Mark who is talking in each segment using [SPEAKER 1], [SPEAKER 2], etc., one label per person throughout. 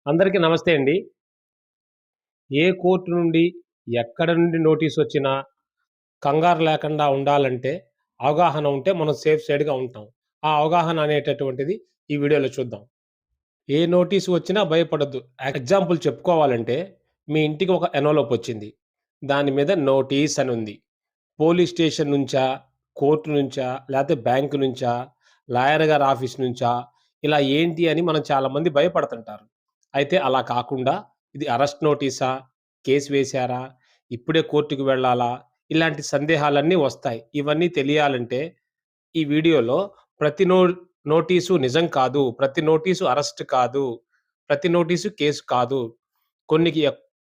[SPEAKER 1] అందరికీ నమస్తే అండి. ఏ కోర్ట్ నుండి, ఎక్కడ నుండి నోటీసొచ్చినా కంగారు లేకుండా ఉండాలంటే, అవగాహన ఉంటే మనం సేఫ్ సైడ్‌గా ఉంటాం. ఆ అవగాహన అనేటటువంటిది ఈ వీడియోలో చూద్దాం. ఏ నోటీస్ వచ్చినా భయపడొద్దు. ఎగ్జాంపుల్ చెప్పుకోవాలంటే, మీ ఇంటికి ఒక ఎన్వలప్ వచ్చింది. దాని మీద నోటీస్ అనుంది. పోలీస్ స్టేషన్ నుంచా, కోర్ట్ నుంచా, లేతే బ్యాంక్ నుంచా, లాయర్ గారి ఆఫీస్ నుంచా, ఇలా ఏంటి అని మనం చాలామంది భయపడుతుంటారు. అయితే అలా కాకుండా ఇది అరెస్ట్ నోటీసా? కేస్ వేశారా? ఇప్పుడే కోర్ట్‌కి వెళ్ళాలా? ఇలాంటి సందేహాలన్నీ వస్తాయి. ఇవన్నీ తెలియాలంటే ఈ వీడియోలో ప్రతి నోటీసు నిజం కాదు. ప్రతి నోటీసు అరెస్ట్ కాదు. ప్రతి నోటీసు కేసు కాదు.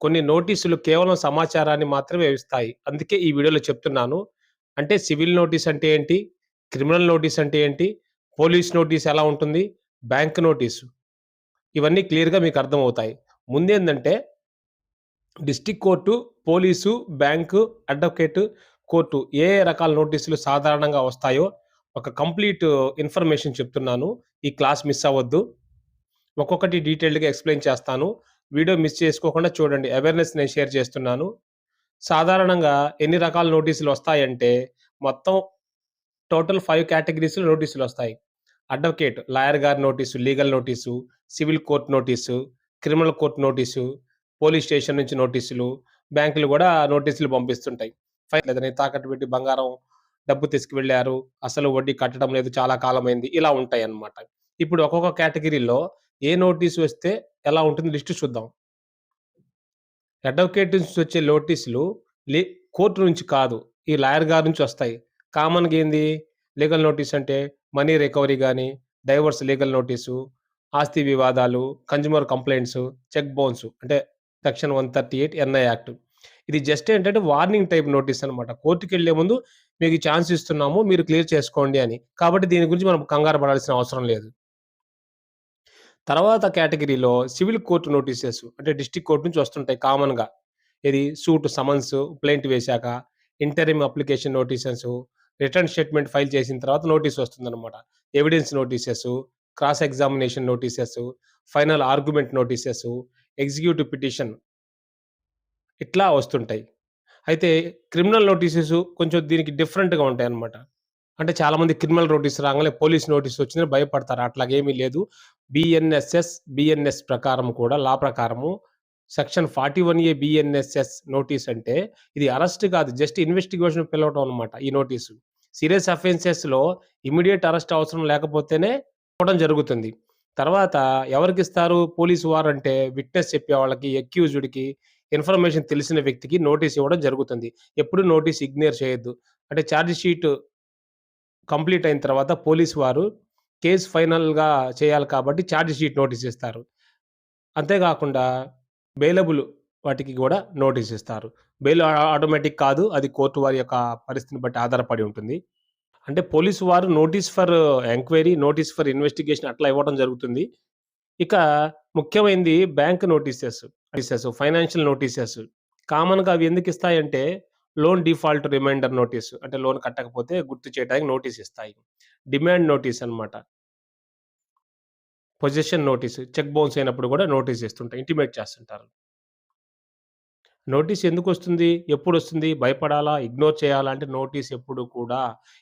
[SPEAKER 1] కొన్ని నోటీసులు కేవలం సమాచారాన్ని మాత్రమే ఇస్తాయి. అందుకే ఈ వీడియోలో చెప్తున్నాను. అంటే సివిల్ నోటీస్ అంటే ఏంటి? క్రిమినల్ నోటీస్ అంటే ఏంటి? పోలీస్ నోటీస్ ఎలా ఉంటుంది? Bank notice. ఇవన్నీ క్లియర్‌గా మీకు అర్థమవుతాయి. ముందేందంటే district court, police, bank, advocate, court ఏ రకాల నోటీసులు సాధారణంగా వస్తాయో ఒక కంప్లీట్ ఇన్ఫర్మేషన్ చెప్తున్నాను. ఈ క్లాస్ మిస్ అవ్వద్దు. ఒక్కొక్కటి డీటెయిల్డ్‌గా ఎక్స్‌ప్లెయిన్ చేస్తాను. వీడియో మిస్ చేసుకోకుండా చూడండి. అవేర్‌నెస్ నేను షేర్ చేస్తున్నాను. సాధారణంగా ఎన్ని రకాల నోటీసులొస్తాయంటే మొత్తం టోటల్ 5 కేటగరీస్‌లో నోటీసులొస్తాయి. అడ్వకేట్ లాయర్ గారి notice, legal notice, civil court notice, criminal court notice, police station నుంచి నోటీసులు, బ్యాంకులు గూడా నోటీసులు పంపిస్తుంటాయి. లేదని తాకట్టు పెట్టి బంగారం, డబ్బు తీసుకువెళ్లారు. అసలు వడ్డీ కట్టడం లేదు. చాలా కాలమైంది. ఇలా ఉంటాయన్నమాట. ఇప్పుడు ఒక్కొక్క కేటగరీలో ఏ నోటీస్ వస్తే ఎలా ఉంటుంది లిస్ట్ చూద్దాం. అడ్వకేట్ నుంచి వచ్చే నోటీసులు లీ కోర్ట్ నుంచి కాదు. ఈ లాయర్ గారి నుంచి వస్తాయి. కామన్‌గా ఏంది లీగల్ నోటీస్ అంటే మనీ రికవరీ గాని, డైవోర్స్ లీగల్ నోటీసు, ఆస్తి వివాదాలు, కన్స్యూమర్ కంప్లెయింట్స్, చెక్ బౌన్స్ అంటే సెక్షన్ 138 ఎన్ఐ యాక్ట్. ఇది జస్ట్ ఏంటంటే వార్నింగ్ టైప్ నోటీస్ అన్నమాట. కోర్ట్‌కెళ్ళే ముందు మీకు ఈ ఛాన్స్ ఇస్తున్నాము. మీరు క్లియర్ చేసుకోండి అని. కాబట్టి దీని గురించి మనం కంగారు పడాల్సిన అవసరం లేదు. తర్వాత కేటగరీలో సివిల్ కోర్ట్ నోటీసెస్ అంటే డిస్ట్రిక్ట్ కోర్ట్ నుంచి వస్తుంటాయి కామన్‌గా. ఇది సూట్ సమన్స్ ప్లెయింట్ వేశాక, interim application notices, return statement file చేసిన తర్వాత నోటీస్ వస్తుందనమాట. Evidence notices, cross examination notices, final argument notices, executive petition ఇట్లా వస్తుంటాయి. అయితే క్రిమినల్ నోటీసెస్ కొంచెం దీనికి డిఫరెంట్‌గా ఉంటాయన్నమాట. అంటే చాలామంది క్రిమినల్ నోటీస్ రాంగానే పోలీస్ నోటీస్ వచ్చిందని భయపడతారు. అట్లాగేమీ లేదు. బిఎన్ఎస్ ప్రకారం కూడా లా ప్రకారము సెక్షన్ 41 బిఎన్ఎస్ఎస్ నోటీస్ అంటే ఇది అరెస్ట్ కాదు. జస్ట్ ఇన్వెస్టిగేషన్ పిలవటం అన్నమాట ఈ నోటీసు. సీరియస్ అఫెన్సెస్‌లో ఇమ్మీడియేట్ అరెస్ట్ అవసరం లేకపోతేనే ఇవ్వడం జరుగుతుంది. తర్వాత ఎవరికిస్తారు పోలీసు వారంటే విట్నెస్ చెప్పేవాళ్ళకి, అక్యూజ్డ్‌కి, ఇన్ఫర్మేషన్ తెలిసిన వ్యక్తికి నోటీస్ ఇవ్వడం జరుగుతుంది. ఎప్పుడు నోటీస్ ఇగ్నోర్ చేయొద్దు. అంటే చార్జ్ షీట్ కంప్లీట్ అయిన తర్వాత పోలీస్ వారు కేస్ ఫైనల్‌గా చేయాలి కాబట్టి చార్జ్ షీట్ నోటీస్ ఇస్తారు. అంతే గాకుండా బెయిలబుల్ వాటికి గూడా నోటీస్ ఇస్తారు. బెయిల్ ఆటోమేటిక్ కాదు. అది కోర్ట్ వారి యొక్క పరిస్థితిని బట్టి ఆధారపడి ఉంటుంది. అంటే పోలీసు వారు notice for enquiry, notice for investigation అట్లా ఇవ్వడం జరుగుతుంది. ఇక ముఖ్యమైనది బ్యాంక్ నోటీసెస్, ఫైనాన్షియల్ నోటీసెస్. కామన్‌గా అవి ఎందుకిస్తాయంటే లోన్ డిఫాల్ట్ రిమైండర్ నోటీస్ అంటే లోన్ కట్టకపోతే గుర్తు చేయడానికి నోటీస్ ఇస్తాయి. డిమాండ్ నోటీస్ అన్నమాట. పొజెషన్ నోటీస్, చెక్ బౌన్స్ అయినప్పుడు గూడా నోటీస్ ఇస్తుంటాయి. ఇంటిమేట్ చేస్తుంటారు. నోటీస్ ఎందుకొస్తుంది? ఎప్పుడొస్తుంది? భయపడాలా? ఇగ్నోర్ చేయాలా? అంటే నోటీస్ ఎప్పుడు కూడా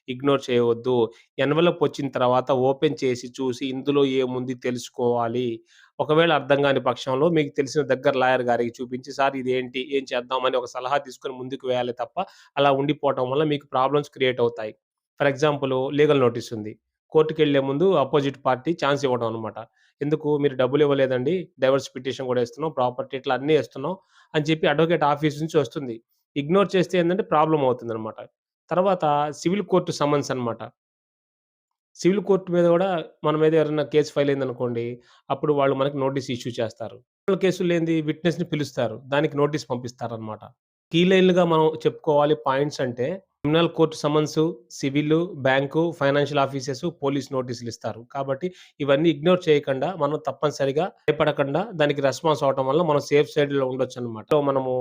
[SPEAKER 1] ఇగ్నోర్ చేయవద్దు. ఎన్వలప్ వచ్చిన తర్వాత ఓపెన్ చేసి చూసి ఇందులో ఏముంది తెలుసుకోవాలి. ఒకవేళ అర్థం గాని పక్షంలో మీకు తెలిసిన దగ్గర లాయర్ గారికి చూపించి సార్ ఇదేంటి? ఏం చేద్దాం? అని ఒక సలహా తీసుకొని ముందుకు వేయాలి తప్ప అలా ఉండిపోవటం వల్ల మీకు ప్రాబ్లమ్స్ క్రియేట్ అవుతాయి. ఫర్ ఎగ్జాంపుల్ లీగల్ నోటీస్ ఉంది. కోర్ట్‌కెళ్ళే ముందు అపోజిట్ పార్టీ ఛాన్స్ ఇవ్వడం అన్నమాట. ఎందుకు మీరు డబ్బులివ్వలేదండి. డైవోర్స్ పిటిషన్ గూడా ఇస్తున్నాం. ప్రాపర్టీ ఇట్లా అన్నీ ఇస్తున్నాం. అని చెప్పి అడ్వకేట్ ఆఫీస్ నుంచి వస్తుంది. ఇగ్నోర్ చేస్తే ఏందంటే ప్రాబ్లమ్ అవుతుందనమాట. తర్వాత సివిల్ కోర్ట్ సమన్స్ అనమాట. సివిల్ కోర్ట్ మీద గూడా మన మీద ఎవరైనా కేస్ ఫైల్ అయిందనుకోండి, అప్పుడు వాళ్ళు మనకి నోటీస్ ఇష్యూ చేస్తారు. క్రిమినల్ కేసులేంది విట్నెస్‌ని పిలుస్తారు. దానికి నోటీస్ పంపిస్తారనమాట. కీ లైన్‌లుగా మనం చెప్పుకోవాలి పాయింట్స్ అంటే, criminal court summons, civil, bank, financial offices, police నోటీసులిస్తారు. కాబట్టి ఇవన్నీ ఇగ్నోర్ చేయకుండా మనం తప్పనిసరిగా భయపడకుండా దానికి రెస్పాన్స్ అవ్వటం వల్ల మనం సేఫ్ సైడ్‌లో ఉండొచ్చనమాట. సో, మనము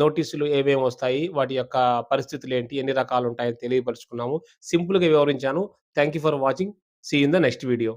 [SPEAKER 1] నోటీసులు ఏమేమొస్తాయి, వాటి యొక్క పరిస్థితులేంటి, ఎన్ని రకాలుంటాయని తెలియపరుచుకున్నాము. సింపుల్‌గా వివరించాను. Thank you for watching. See you in the next video.